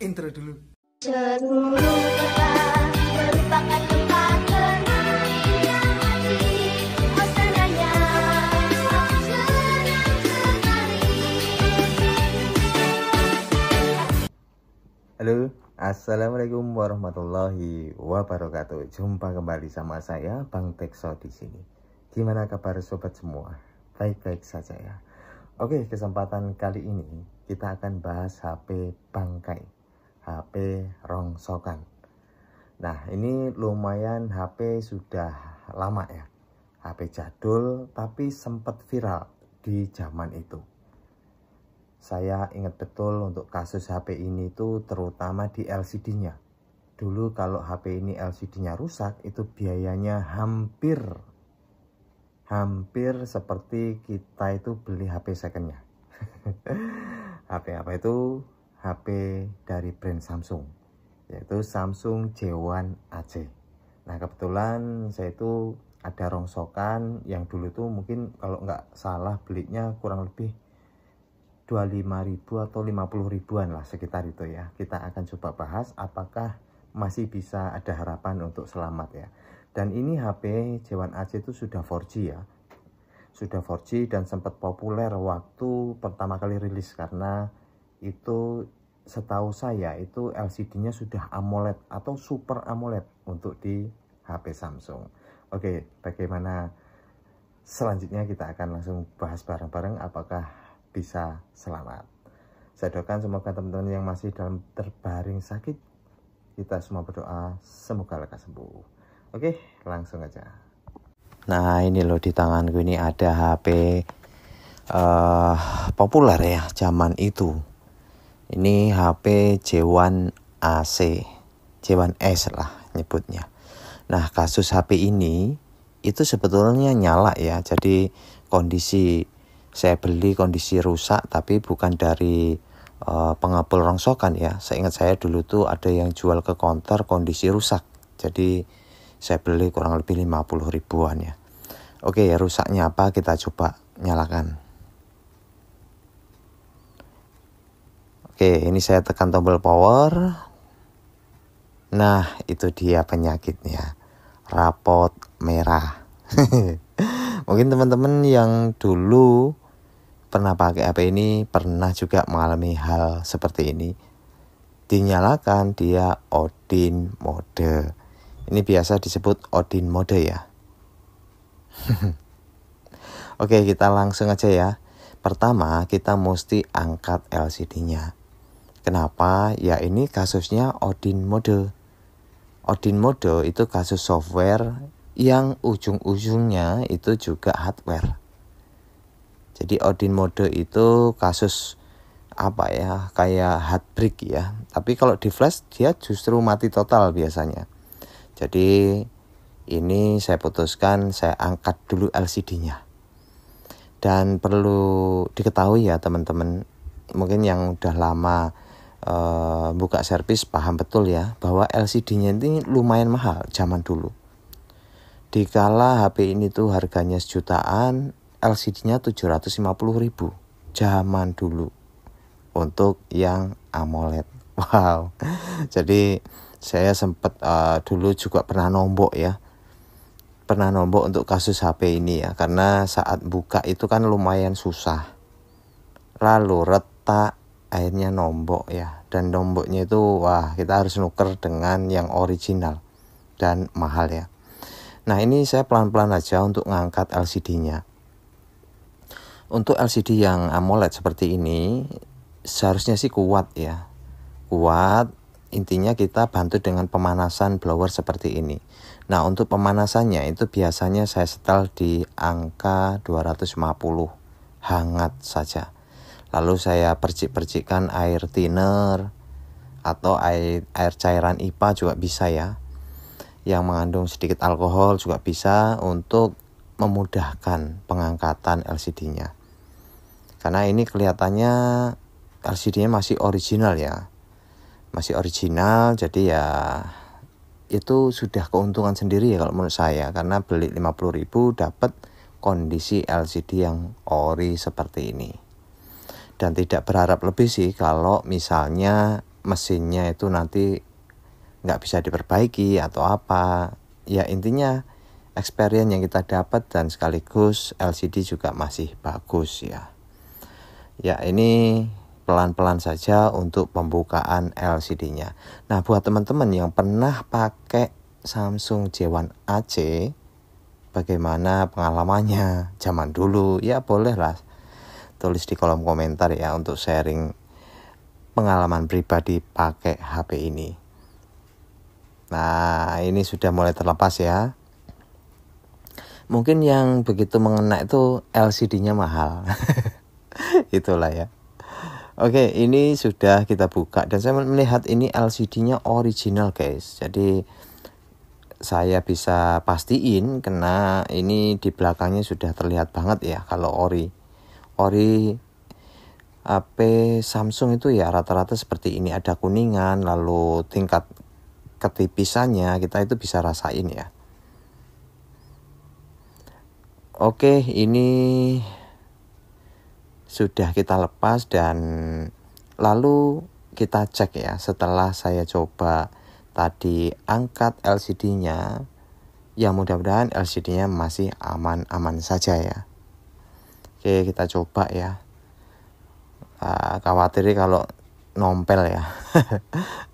Intro dulu. Seluruh kita merupakan tempat bermain yang asik, suasananya senang sekali. Halo, assalamualaikum warahmatullahi wabarakatuh. Jumpa kembali sama saya, Bang Tekso di sini. Gimana kabar sobat semua? Baik-baik saja ya. Oke, kesempatan kali ini kita akan bahas HP bangkai, HP rongsokan. Nah, ini lumayan HP sudah lama ya. HP jadul tapi sempat viral di zaman itu. Saya ingat betul untuk kasus HP ini tuh terutama di LCD-nya. Dulu kalau HP ini LCD-nya rusak itu biayanya hampir seperti kita itu beli HP second-nya. HP apa itu? HP dari brand Samsung, yaitu Samsung J1 AC. Nah, kebetulan saya itu ada rongsokan yang dulu tuh mungkin kalau nggak salah belinya kurang lebih 25.000 atau 50 ribuan lah sekitar itu ya. Kita akan coba bahas apakah masih bisa ada harapan untuk selamat ya. Dan ini HP J1 AC itu sudah 4G ya. Sudah 4G dan sempat populer waktu pertama kali rilis karena itu setahu saya itu LCD-nya sudah AMOLED atau Super AMOLED untuk di HP Samsung. Oke, bagaimana selanjutnya kita akan langsung bahas bareng-bareng apakah bisa selamat. Saya doakan semoga teman-teman yang masih dalam terbaring sakit, kita semua berdoa semoga lekas sembuh. Oke, langsung aja. Nah, ini loh di tanganku ini ada HP populer ya zaman itu. Ini HP J1 AC, J1 S lah nyebutnya. Nah, kasus HP ini itu sebetulnya nyala ya. Jadi kondisi saya beli kondisi rusak tapi bukan dari pengepul rongsokan ya. Seingat saya dulu tuh ada yang jual ke counter kondisi rusak. Jadi saya beli kurang lebih 50 ribuan ya. Oke, ya rusaknya apa kita coba nyalakan. Oke, ini saya tekan tombol power. Nah, itu dia penyakitnya. Rapot merah. Mungkin teman-teman yang dulu pernah pakai HP ini pernah juga mengalami hal seperti ini. Dinyalakan dia Odin mode. Ini biasa disebut Odin mode ya. Oke, kita langsung aja ya. Pertama, kita mesti angkat LCD-nya. Kenapa? Ya ini kasusnya Odin mode. Odin mode itu kasus software yang ujung-ujungnya itu juga hardware. Jadi Odin mode itu kasus apa ya, kayak heartbreak ya. Tapi kalau di flash dia justru mati total biasanya. Jadi ini saya putuskan saya angkat dulu LCD-nya. Dan perlu diketahui ya teman-teman, mungkin yang udah lama buka servis paham betul ya bahwa LCD-nya ini lumayan mahal zaman dulu. Dikala HP ini tuh harganya sejutaan, LCD-nya 750 ribu zaman dulu untuk yang AMOLED. Wow. Jadi saya sempat dulu juga pernah nombok ya. Pernah nombok untuk kasus HP ini ya, karena saat buka itu kan lumayan susah. Lalu retak, akhirnya nombok ya. Dan nomboknya itu wah, kita harus nuker dengan yang original dan mahal ya. Nah, ini saya pelan-pelan aja untuk ngangkat LCD-nya. Untuk LCD yang AMOLED seperti ini seharusnya sih kuat ya. Kuat, intinya kita bantu dengan pemanasan blower seperti ini. Nah, untuk pemanasannya itu biasanya saya setel di angka 250 hangat saja. Lalu saya percik-percikkan air thinner atau air cairan IPA juga bisa ya. Yang mengandung sedikit alkohol juga bisa untuk memudahkan pengangkatan LCD-nya. Karena ini kelihatannya LCD-nya masih original ya. Masih original, jadi ya itu sudah keuntungan sendiri ya kalau menurut saya. Karena beli 50.000 dapat kondisi LCD yang ori seperti ini. Dan tidak berharap lebih sih kalau misalnya mesinnya itu nanti nggak bisa diperbaiki atau apa. Ya intinya experience yang kita dapat dan sekaligus LCD juga masih bagus ya. Ya ini pelan-pelan saja untuk pembukaan LCD-nya. Nah buat teman-teman yang pernah pakai Samsung J1 AC, bagaimana pengalamannya zaman dulu? Ya bolehlah tulis di kolom komentar ya untuk sharing pengalaman pribadi pakai HP ini. Nah ini sudah mulai terlepas ya. Mungkin yang begitu mengena itu LCD-nya mahal. Itulah ya. Oke, ini sudah kita buka dan saya melihat ini LCD-nya original guys. Jadi saya bisa pastiin karena ini di belakangnya sudah terlihat banget ya kalau ori HP Samsung itu ya rata-rata seperti ini, ada kuningan, lalu tingkat ketipisannya kita itu bisa rasain ya. Oke, ini sudah kita lepas dan lalu kita cek ya. Setelah saya coba tadi angkat LCD-nya, ya mudah-mudahan LCD-nya masih aman-aman saja ya. Oke, kita coba ya. Khawatir kalau nompel ya.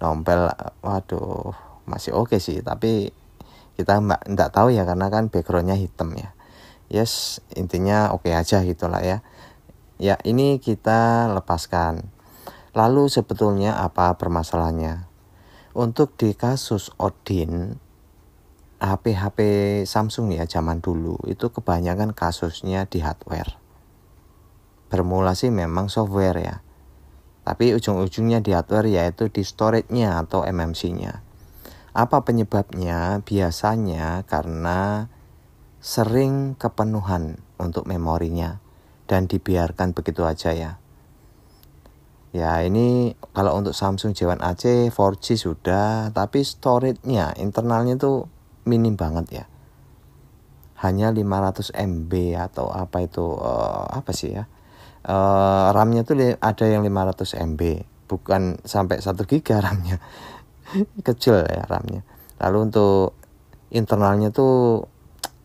Nompel, waduh, masih oke sih, tapi kita enggak tahu ya karena kan backgroundnya hitam ya. Yes, intinya oke aja gitulah ya. Ya, ini kita lepaskan. Lalu sebetulnya apa permasalahannya? Untuk di kasus Odin, HP-HP Samsung ya zaman dulu itu kebanyakan kasusnya di hardware. Bermula sih memang software ya. Tapi ujung-ujungnya di hardware yaitu di storage-nya atau MMC-nya. Apa penyebabnya? Biasanya karena sering kepenuhan untuk memorinya dan dibiarkan begitu aja ya. Ya ini kalau untuk Samsung J1 AC 4G sudah, tapi storage-nya internalnya itu minim banget ya. Hanya 500 MB atau apa itu apa sih ya? RAM-nya tuh ada yang 500 MB, bukan sampai 1 GB RAM-nya. Kecil ya RAM-nya. Lalu untuk internalnya tuh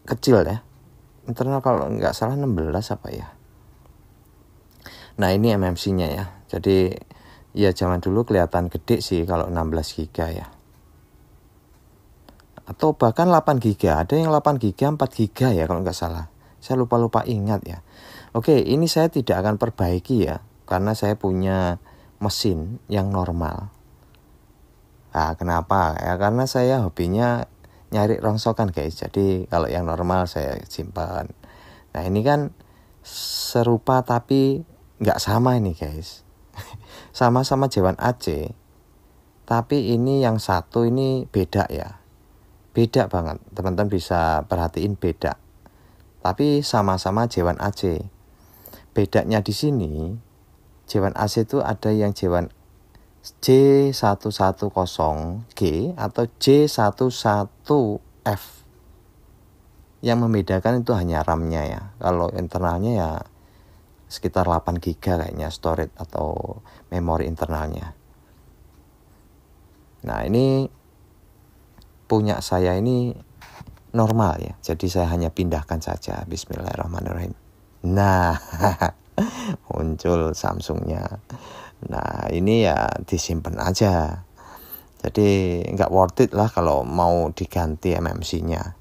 kecil ya. Internal kalau nggak salah 16 apa ya. Nah ini MMC-nya ya. Jadi ya zaman dulu kelihatan gede sih kalau 16 GB ya. Atau bahkan 8 GB. Ada yang 8 GB 4 GB ya kalau nggak salah. Saya lupa ingat ya. Oke, ini saya tidak akan perbaiki ya. Karena saya punya mesin yang normal. Nah kenapa? Ya karena saya hobinya nyari rongsokan guys. Jadi kalau yang normal saya simpan. Nah ini kan serupa tapi nggak sama ini guys. Sama-sama J1 AC, tapi ini yang satu ini beda ya. Beda banget, teman-teman bisa perhatiin beda. Tapi sama-sama J1 AC. Bedanya di sini J1 AC itu ada yang J1 J110G atau J11F. Yang membedakan itu hanya RAM-nya ya. Kalau internalnya ya sekitar 8 GB kayaknya storage atau memori internalnya. Nah ini punya saya ini normal ya. Jadi saya hanya pindahkan saja. Bismillahirrahmanirrahim. Nah muncul Samsungnya. Nah ini ya disimpan aja. Jadi nggak worth it lah kalau mau diganti MMC-nya.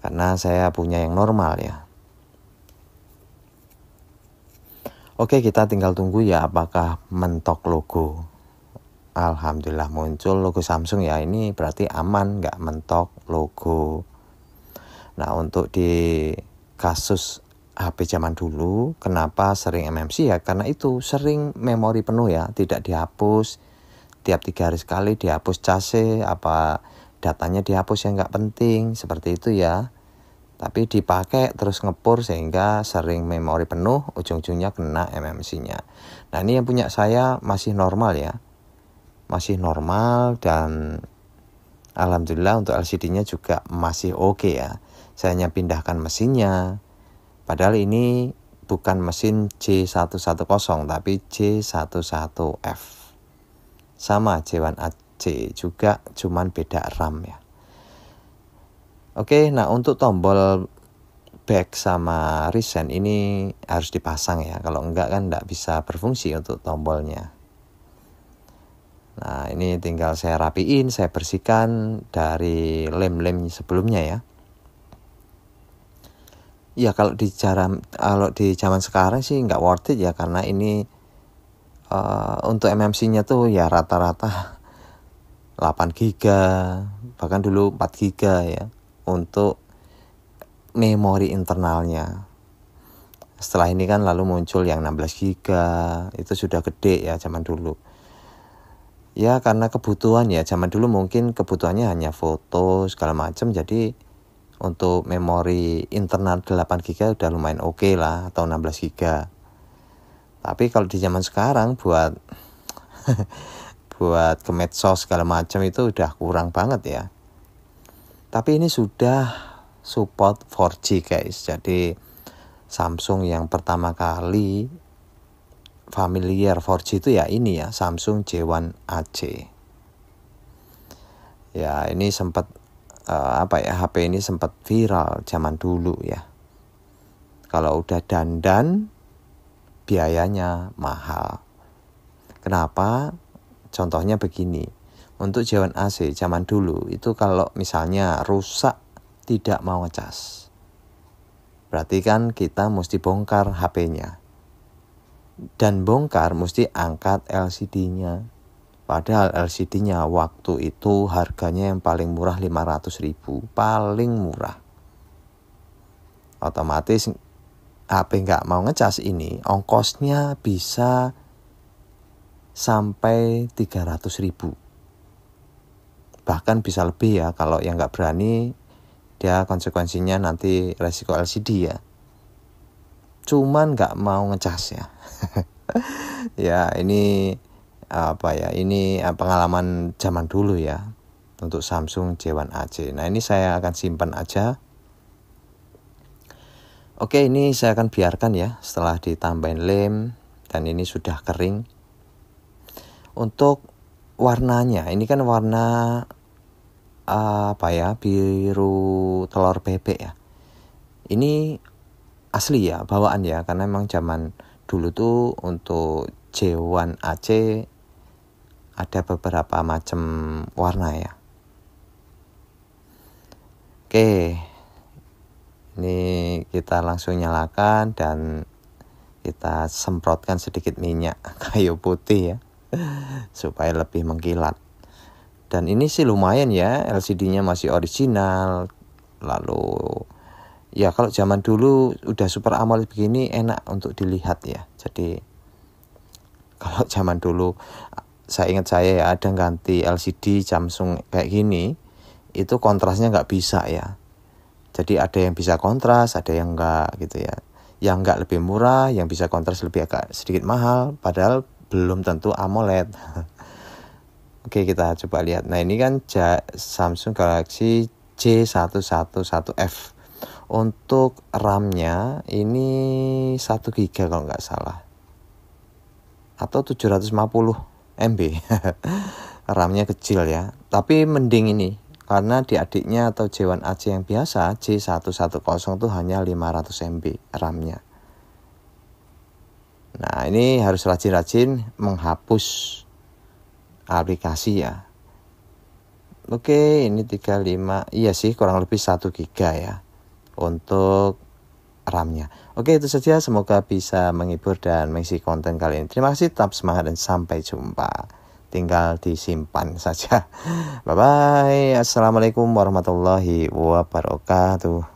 Karena saya punya yang normal ya. Oke, kita tinggal tunggu ya apakah mentok logo. Alhamdulillah muncul logo Samsung ya. Ini berarti aman, nggak mentok logo. Nah untuk di kasus HP zaman dulu, kenapa sering MMC ya? Karena itu sering memori penuh ya, tidak dihapus. Tiap 3 hari sekali dihapus cache, apa datanya dihapus yang nggak penting, seperti itu ya. Tapi dipakai terus ngepur sehingga sering memori penuh, ujung-ujungnya kena MMC-nya. Nah ini yang punya saya masih normal ya. Masih normal dan alhamdulillah untuk LCD-nya juga masih oke ya. Saya hanya pindahkan mesinnya. Padahal ini bukan mesin J110 tapi J11F. sama J1 AC juga, cuman beda RAM ya. Oke, nah untuk tombol back sama reset ini harus dipasang ya, kalau enggak kan enggak bisa berfungsi untuk tombolnya. Nah ini tinggal saya rapiin, saya bersihkan dari lem-lem sebelumnya ya. Ya kalau di zaman sekarang sih nggak worth it ya, karena ini untuk MMC-nya tuh ya rata-rata 8 GB, bahkan dulu 4 GB ya untuk memori internalnya. Setelah ini kan lalu muncul yang 16 GB, itu sudah gede ya zaman dulu. Ya karena kebutuhan ya, zaman dulu mungkin kebutuhannya hanya foto segala macam, jadi untuk memori internal 8 GB udah lumayan oke lah, atau 16 GB. Tapi kalau di zaman sekarang buat buat ke medsos segala macam itu udah kurang banget ya. Tapi ini sudah support 4G guys. Jadi Samsung yang pertama kali familiar 4G itu ya ini ya, Samsung J1 AC. Ya ini sempat HP ini sempat viral zaman dulu ya. Kalau udah dandan biayanya mahal. Kenapa? Contohnya begini. Untuk J1 AC zaman dulu itu kalau misalnya rusak tidak mau ngecas, berarti kan kita mesti bongkar HP-nya. Dan bongkar mesti angkat LCD-nya. Padahal LCD-nya waktu itu harganya yang paling murah 500.000, paling murah. Otomatis HP nggak mau ngecas ini, ongkosnya bisa sampai 300.000. Bahkan bisa lebih ya, kalau yang nggak berani, dia konsekuensinya nanti resiko LCD ya. Cuman nggak mau ngecas ya. Ya ini ini pengalaman zaman dulu ya untuk Samsung J1 AC. Nah ini saya akan simpan aja. Oke, ini saya akan biarkan ya setelah ditambahin lem dan ini sudah kering. Untuk warnanya, ini kan warna biru telur bebek ya. Ini asli ya, bawaan ya, karena memang zaman dulu tuh untuk J1 AC ada beberapa macam warna ya. Oke, ini kita langsung nyalakan dan kita semprotkan sedikit minyak kayu putih ya, supaya lebih mengkilat. Dan ini sih lumayan ya, LCD-nya masih original. Lalu ya kalau zaman dulu udah Super AMOLED begini enak untuk dilihat ya. Jadi kalau zaman dulu saya ya ada ganti LCD Samsung kayak gini, itu kontrasnya nggak bisa ya. Jadi ada yang bisa kontras, ada yang enggak gitu ya. Yang enggak lebih murah, yang bisa kontras lebih agak sedikit mahal, padahal belum tentu AMOLED. Oke, kita coba lihat. Nah ini kan Samsung Galaxy J111F. Untuk RAM-nya ini 1 GB kalau nggak salah, atau 750 MB. RAM-nya kecil ya, tapi mending ini, karena di adiknya atau J1 AC yang biasa J110 tuh hanya 500 MB RAM-nya. Nah ini harus rajin-rajin menghapus aplikasi ya. Oke, ini 35, iya sih kurang lebih 1 GB ya untuk RAM-nya. Oke, itu saja, semoga bisa menghibur dan mengisi konten kali ini. Terima kasih, tetap semangat dan sampai jumpa. Tinggal disimpan saja. Bye bye. Assalamualaikum warahmatullahi wabarakatuh.